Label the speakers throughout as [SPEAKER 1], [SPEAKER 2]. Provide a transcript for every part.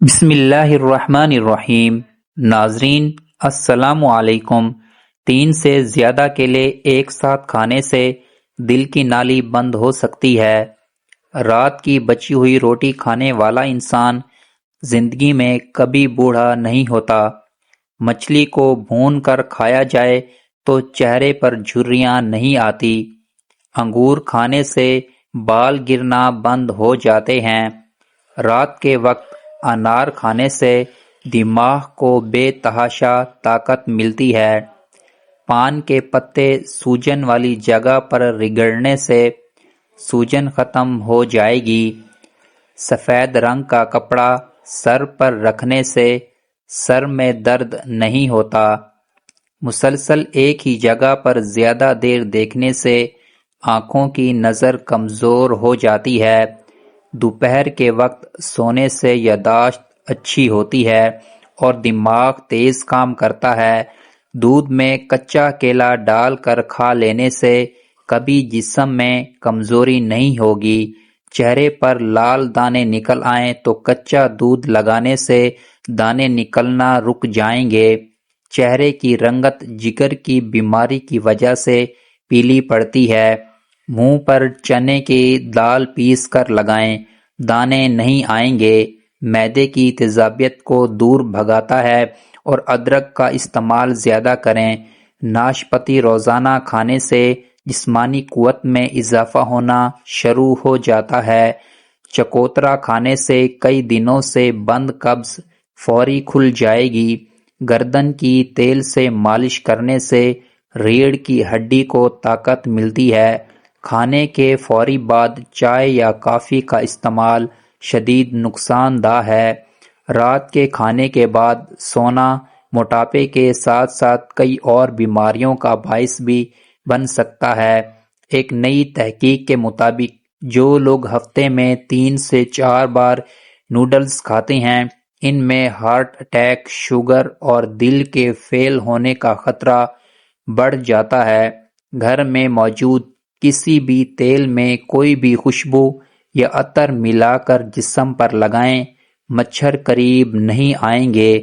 [SPEAKER 1] بسم اللہ الرحمن الرحیم۔ ناظرین السلام علیکم۔ 3 سے زیادہ کیلے ایک ساتھ کھانے سے دل کی نالی بند ہو سکتی ہے۔ رات کی بچی ہوئی روٹی کھانے والا انسان زندگی میں کبھی بوڑھا نہیں ہوتا۔ مچھلی کو بھون کر کھایا جائے تو چہرے پر جھریاں نہیں آتی۔ انگور کھانے سے بال گرنا بند ہو جاتے ہیں۔ رات کے وقت انار کھانے سے دماغ کو بے تحاشا طاقت ملتی ہے۔ پان کے پتے سوجن والی جگہ پر رگڑنے سے سوجن ختم ہو جائے گی۔ سفید رنگ کا کپڑا سر پر رکھنے سے سر میں درد نہیں ہوتا۔ مسلسل ایک ہی جگہ پر زیادہ دیر دیکھنے سے آنکھوں کی نظر کمزور ہو جاتی ہے۔ دوپہر کے وقت سونے سے یادداشت اچھی ہوتی ہے اور دماغ تیز کام کرتا ہے۔ دودھ میں کچا کیلا ڈال کر کھا لینے سے کبھی جسم میں کمزوری نہیں ہوگی۔ چہرے پر لال دانے نکل آئیں تو کچا دودھ لگانے سے دانے نکلنا رک جائیں گے۔ چہرے کی رنگت جگر کی بیماری کی وجہ سے پیلی پڑتی ہے۔ منہ پر چنے کی دال پیس کر لگائیں، دانے نہیں آئیں گے۔ معدے کی تیزابیت کو دور بھگاتا ہے اور ادرک کا استعمال زیادہ کریں۔ ناشپاتی روزانہ کھانے سے جسمانی قوت میں اضافہ ہونا شروع ہو جاتا ہے۔ چکوترا کھانے سے کئی دنوں سے بند قبض فوری کھل جائے گی۔ گردن کی تیل سے مالش کرنے سے ریڑھ کی ہڈی کو طاقت ملتی ہے۔ کھانے کے فوری بعد چائے یا کافی کا استعمال شدید نقصان دہ ہے۔ رات کے کھانے کے بعد سونا موٹاپے کے ساتھ ساتھ کئی اور بیماریوں کا باعث بھی بن سکتا ہے۔ ایک نئی تحقیق کے مطابق جو لوگ ہفتے میں 3 سے 4 بار نوڈلز کھاتے ہیں، ان میں ہارٹ اٹیک، شوگر اور دل کے فیل ہونے کا خطرہ بڑھ جاتا ہے۔ گھر میں موجود کسی بھی تیل میں کوئی بھی خوشبو یا عطر ملا کر جسم پر لگائیں، مچھر قریب نہیں آئیں گے۔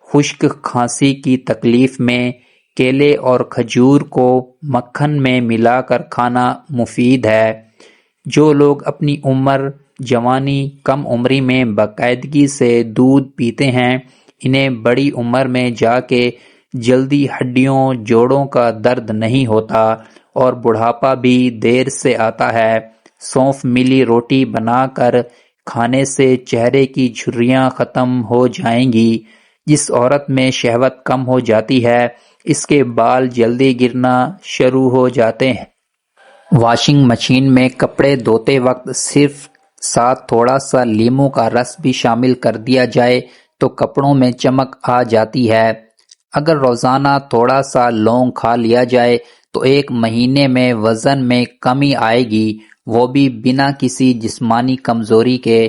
[SPEAKER 1] خشک کھانسی کی تکلیف میں کیلے اور کھجور کو مکھن میں ملا کر کھانا مفید ہے۔ جو لوگ اپنی عمر، جوانی، کم عمری میں باقاعدگی سے دودھ پیتے ہیں، انہیں بڑی عمر میں جا کے جلدی ہڈیوں، جوڑوں کا درد نہیں ہوتا اور بڑھاپا بھی دیر سے آتا ہے۔ سونف ملی روٹی بنا کر کھانے سے چہرے کی جھریاں ختم ہو جائیں گی۔ جس عورت میں شہوت کم ہو جاتی ہے، اس کے بال جلدی گرنا شروع ہو جاتے ہیں۔ واشنگ مشین میں کپڑے دھوتے وقت صرف ساتھ تھوڑا سا لیموں کا رس بھی شامل کر دیا جائے تو کپڑوں میں چمک آ جاتی ہے۔ اگر روزانہ تھوڑا سا لونگ کھا لیا جائے تو 1 مہینے میں وزن میں کمی آئے گی، وہ بھی بنا کسی جسمانی کمزوری کے۔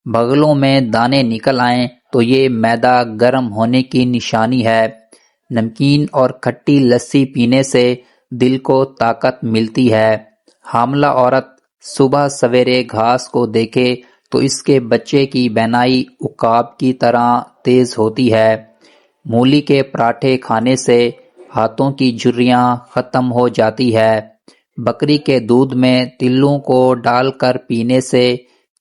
[SPEAKER 1] بغلوں میں دانے نکل آئیں تو یہ معدہ گرم ہونے کی نشانی ہے۔ نمکین اور کھٹی لسی پینے سے دل کو طاقت ملتی ہے۔ حاملہ عورت صبح سویرے گھاس کو دیکھے تو اس کے بچے کی بینائی عقاب کی طرح تیز ہوتی ہے۔ مولی کے پراٹھے کھانے سے ہاتھوں کی جھریاں ختم ہو جاتی ہے۔ بکری کے دودھ میں تلوں کو ڈال کر پینے سے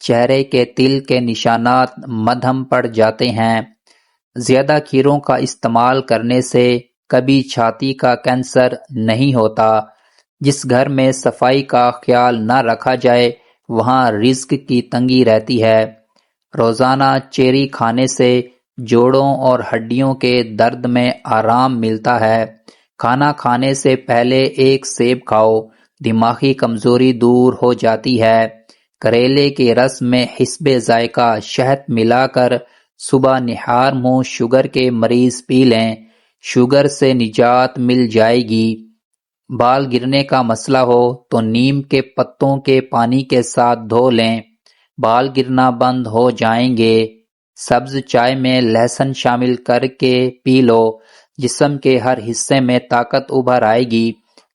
[SPEAKER 1] چہرے کے تل کے نشانات مدھم پڑ جاتے ہیں۔ زیادہ کھیروں کا استعمال کرنے سے کبھی چھاتی کا کینسر نہیں ہوتا۔ جس گھر میں صفائی کا خیال نہ رکھا جائے وہاں رزق کی تنگی رہتی ہے۔ روزانہ چیری کھانے سے جوڑوں اور ہڈیوں کے درد میں آرام ملتا ہے۔ کھانا کھانے سے پہلے 1 سیب کھاؤ، دماغی کمزوری دور ہو جاتی ہے۔ کریلے کے رس میں حسب ذائقہ شہد ملا کر صبح نہار منہ شوگر کے مریض پی لیں، شوگر سے نجات مل جائے گی۔ بال گرنے کا مسئلہ ہو تو نیم کے پتوں کے پانی کے ساتھ دھو لیں، بال گرنا بند ہو جائیں گے۔ سبز چائے میں لہسن شامل کر کے پی لو، جسم کے ہر حصے میں طاقت ابھر آئے گی۔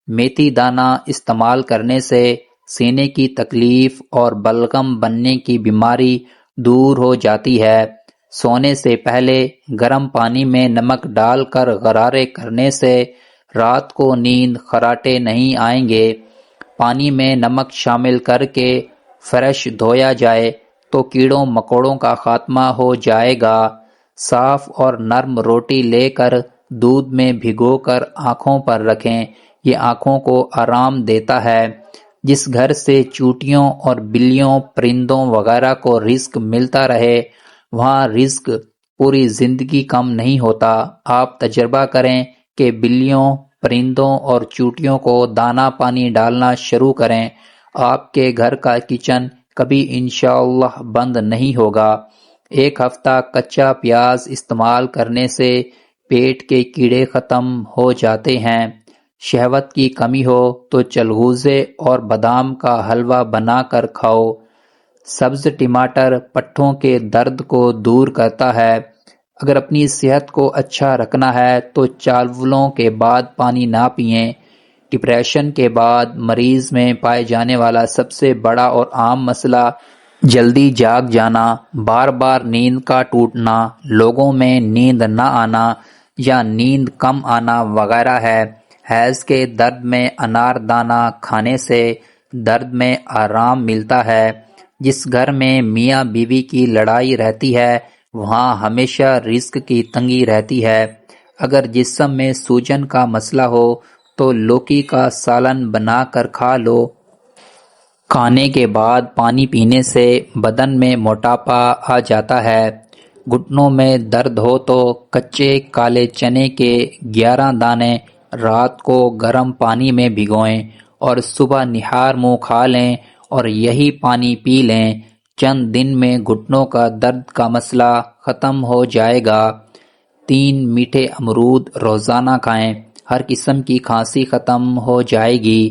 [SPEAKER 1] میتھی دانہ استعمال کرنے سے سینے کی تکلیف اور بلغم بننے کی بیماری دور ہو جاتی ہے۔ سونے سے پہلے گرم پانی میں نمک ڈال کر غرارے کرنے سے رات کو نیند خراٹے نہیں آئیں گے۔ پانی میں نمک شامل کر کے فریش دھویا جائے تو کیڑوں مکوڑوں کا خاتمہ ہو جائے گا۔ صاف اور نرم روٹی لے کر دودھ میں بھگو کر آنکھوں پر رکھیں، یہ آنکھوں کو آرام دیتا ہے۔ جس گھر سے چیونٹیوں اور بلیوں، پرندوں وغیرہ کو رزق ملتا رہے، وہاں رزق پوری زندگی کم نہیں ہوتا۔ آپ تجربہ کریں کہ بلیوں، پرندوں اور چیونٹیوں کو دانہ پانی ڈالنا شروع کریں، آپ کے گھر کا کچن کبھی انشاءاللہ بند نہیں ہوگا۔ ایک ہفتہ کچا پیاز استعمال کرنے سے پیٹ کے کیڑے ختم ہو جاتے ہیں۔ شہوت کی کمی ہو تو چلغوزے اور بادام کا حلوہ بنا کر کھاؤ۔ سبز ٹماٹر پٹھوں کے درد کو دور کرتا ہے۔ اگر اپنی صحت کو اچھا رکھنا ہے تو چاولوں کے بعد پانی نہ پئیں۔ ڈپریشن کے بعد مریض میں پائے جانے والا سب سے بڑا اور عام مسئلہ جلدی جاگ جانا، بار بار نیند کا ٹوٹنا، لوگوں میں نیند نہ آنا یا نیند کم آنا وغیرہ ہے۔ حیض کے درد میں انار دانہ کھانے سے درد میں آرام ملتا ہے۔ جس گھر میں میاں بیوی کی لڑائی رہتی ہے وہاں ہمیشہ رزق کی تنگی رہتی ہے۔ اگر جسم میں سوجن کا مسئلہ ہو تو لوکی کا سالن بنا کر کھا لو۔ کھانے کے بعد پانی پینے سے بدن میں موٹاپا آ جاتا ہے۔ گھٹنوں میں درد ہو تو کچے کالے چنے کے 11 دانے رات کو گرم پانی میں بھگوئیں اور صبح نہار منہ کھا لیں اور یہی پانی پی لیں۔ چند دن میں گھٹنوں کا درد کا مسئلہ ختم ہو جائے گا۔ 3 میٹھے امرود روزانہ کھائیں، ہر قسم کی کھانسی ختم ہو جائے گی۔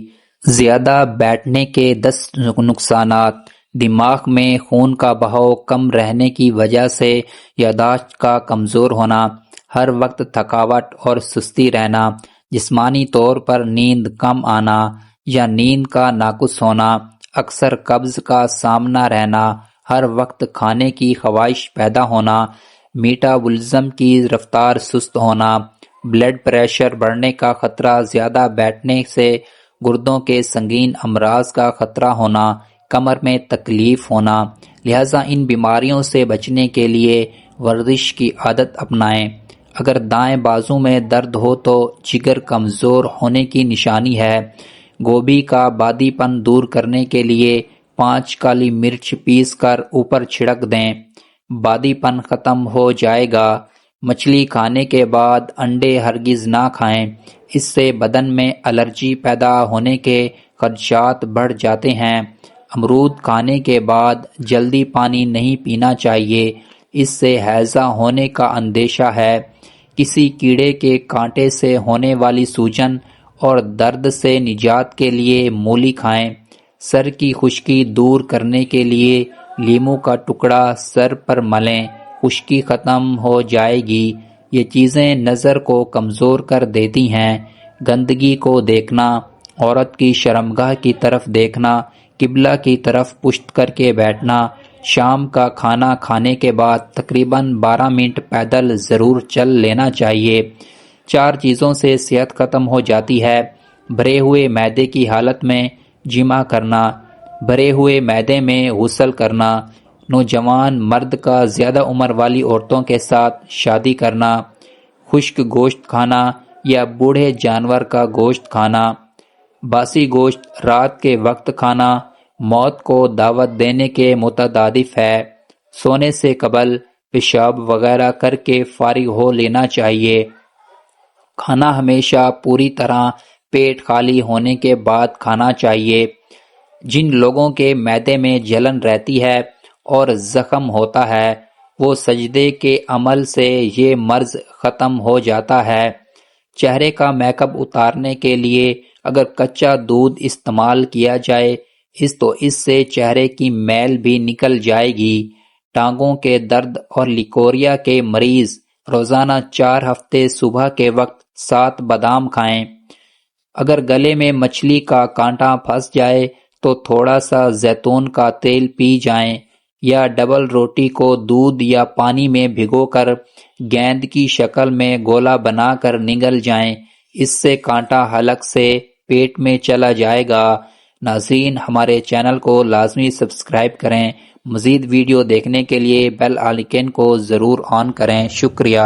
[SPEAKER 1] زیادہ بیٹھنے کے 10 نقصانات: دماغ میں خون کا بہاؤ کم رہنے کی وجہ سے یادداشت کا کمزور ہونا، ہر وقت تھکاوٹ اور سستی رہنا، جسمانی طور پر نیند کم آنا یا نیند کا ناقص ہونا، اکثر قبض کا سامنا رہنا، ہر وقت کھانے کی خواہش پیدا ہونا، میٹابولزم کی رفتار سست ہونا، بلڈ پریشر بڑھنے کا خطرہ، زیادہ بیٹھنے سے گردوں کے سنگین امراض کا خطرہ ہونا، کمر میں تکلیف ہونا۔ لہٰذا ان بیماریوں سے بچنے کے لیے ورزش کی عادت اپنائیں۔ اگر دائیں بازو میں درد ہو تو جگر کمزور ہونے کی نشانی ہے۔ گوبھی کا بادی پن دور کرنے کے لیے 5 کالی مرچ پیس کر اوپر چھڑک دیں، بادی پن ختم ہو جائے گا۔ مچھلی کھانے کے بعد انڈے ہرگز نہ کھائیں، اس سے بدن میں الرجی پیدا ہونے کے خدشات بڑھ جاتے ہیں۔ امرود کھانے کے بعد جلدی پانی نہیں پینا چاہیے، اس سے ہیضہ ہونے کا اندیشہ ہے۔ کسی کیڑے کے کانٹے سے ہونے والی سوجن اور درد سے نجات کے لیے مولی کھائیں۔ سر کی خشکی دور کرنے کے لیے لیموں کا ٹکڑا سر پر ملیں، خشکی ختم ہو جائے گی۔ یہ چیزیں نظر کو کمزور کر دیتی ہیں۔ گندگی کو دیکھنا، عورت کی شرمگاہ کی طرف دیکھنا، قبلہ کی طرف پشت کر کے بیٹھنا، شام کا کھانا کھانے کے بعد تقریباً 12 منٹ پیدل ضرور چل لینا چاہیے۔ 4 چیزوں سے صحت ختم ہو جاتی ہے: بھرے ہوئے معدے کی حالت میں جمع کرنا، بھرے ہوئے معدے میں غسل کرنا، نوجوان مرد کا زیادہ عمر والی عورتوں کے ساتھ شادی کرنا، خشک گوشت کھانا یا بوڑھے جانور کا گوشت کھانا، باسی گوشت رات کے وقت کھانا موت کو دعوت دینے کے مترادف ہے۔ سونے سے قبل پیشاب وغیرہ کر کے فارغ ہو لینا چاہیے۔ کھانا ہمیشہ پوری طرح پیٹ خالی ہونے کے بعد کھانا چاہیے۔ جن لوگوں کے معدے میں جلن رہتی ہے اور زخم ہوتا ہے وہ سجدے کے عمل سے یہ مرض ختم ہو جاتا ہے۔ چہرے کا میک اپ اتارنے کے لیے اگر کچا دودھ استعمال کیا جائے اس سے چہرے کی میل بھی نکل جائے گی۔ ٹانگوں کے درد اور لیکوریا کے مریض روزانہ 4 ہفتے صبح کے وقت 7 بادام کھائیں۔ اگر گلے میں مچھلی کا کانٹا پھنس جائے تو تھوڑا سا زیتون کا تیل پی جائیں۔ یا ڈبل روٹی کو دودھ یا پانی میں بھگو کر گیند کی شکل میں گولا بنا کر نگل جائیں، اس سے کانٹا حلق سے پیٹ میں چلا جائے گا۔ ناظرین، ہمارے چینل کو لازمی سبسکرائب کریں، مزید ویڈیو دیکھنے کے لیے بیل آئیکن کو ضرور آن کریں۔ شکریہ۔